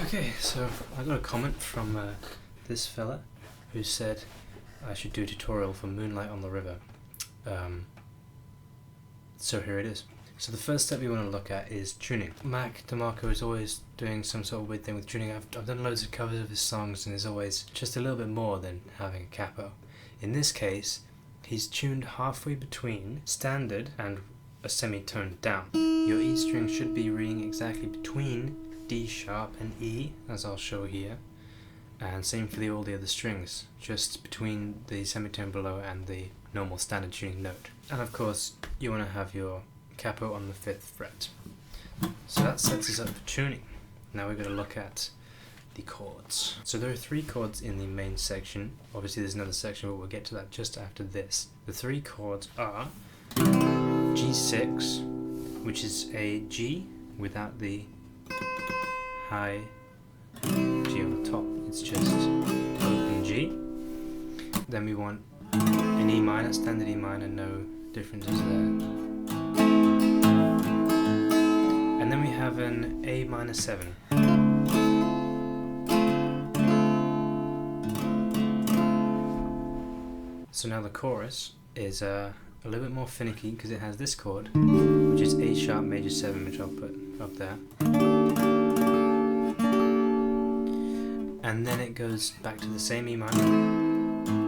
Okay, so I got a comment from this fella who said I should do a tutorial for Moonlight on the River. So here it is. So the first step we want to look at is tuning. Demarco is always doing some sort of weird thing with tuning. I've done loads of covers of his songs and there's always just a little bit more than having a capo. In this case, he's tuned halfway between standard and a semitone down. Your E string should be reading exactly between D sharp and E, as I'll show here, and same for all the other strings, just between the semitone below and the normal standard tuning note. And of course you want to have your capo on the 5th fret. So that sets us up for tuning. Now we're going to look at the chords. So there are 3 chords in the main section. Obviously there's another section, but we'll get to that just after this. The 3 chords are G6, which is a G without the high G on the top, it's just open G. Then we want an E minor, standard E minor, no differences there. And then we have an A minor 7. So now the chorus is a little bit more finicky because it has this chord, which is A sharp major 7, which I'll put up there. And then it goes back to the same E minor,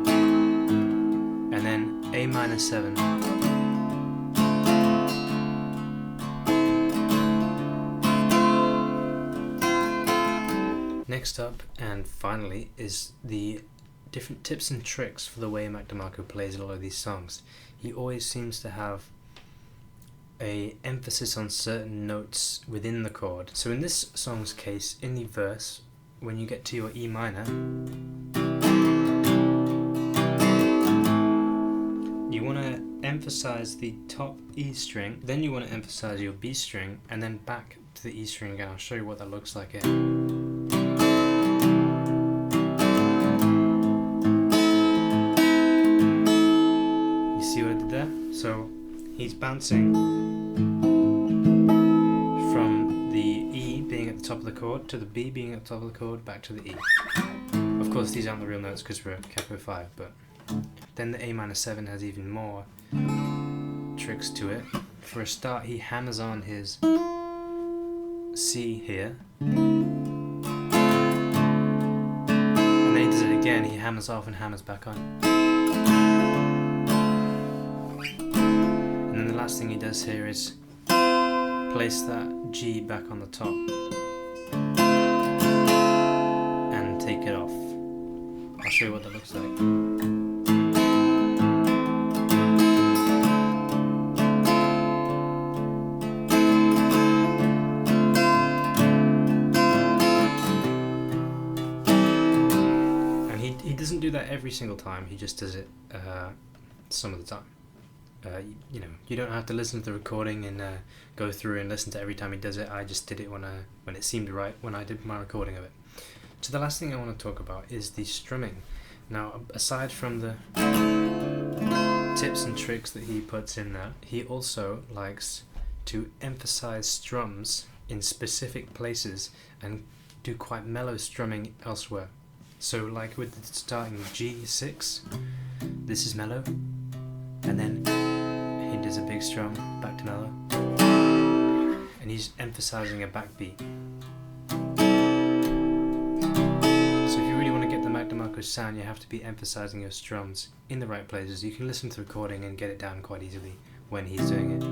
and then A minor 7, next up and finally is the different tips and tricks for the way Demarco plays a lot of these songs. He always seems to have a emphasis on certain notes within the chord. So in this song's case, in the verse, when you get to your E minor, you want to emphasize the top E string, then you want to emphasize your B string, and then back to the E string again. I'll show you what that looks like here. You see what I did there? So he's bouncing from the E being at the top of the chord to the B being at the top of the chord back to the E. Of course these aren't the real notes because we're at capo 5, but then the A minor 7 has even more tricks to it. For a start, he hammers on his C here, and then he does it again, he hammers off and hammers back on. And then the last thing he does here is place that G back on the top and take it off. I'll show you what that looks like. And he doesn't do that every single time, he just does it some of the time. You know, you don't have to listen to the recording and go through and listen to every time he does it. I just did it when it seemed right, when I did my recording of it. So the last thing I want to talk about is the strumming. Now, aside from the tips and tricks that he puts in there, he also likes to emphasize strums in specific places and do quite mellow strumming elsewhere. So like with the starting G6, this is mellow, and then he does a big strum, back to mellow, and he's emphasizing a backbeat. So if you really want to get the Demarco sound, you have to be emphasizing your strums in the right places. You can listen to the recording and get it down quite easily when he's doing it.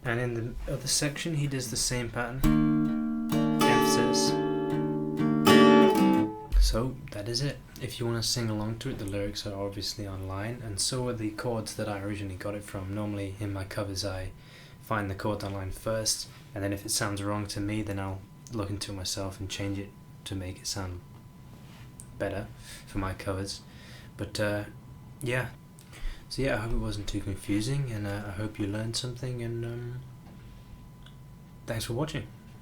And in the other section he does the same pattern, emphasis. So that is it. If you want to sing along to it, the lyrics are obviously online, and so are the chords that I originally got it from. Normally in my covers I find the chords online first, and then if it sounds wrong to me, then I'll look into it myself and change it to make it sound better for my covers. But yeah. So yeah, I hope it wasn't too confusing, and I hope you learned something, and thanks for watching.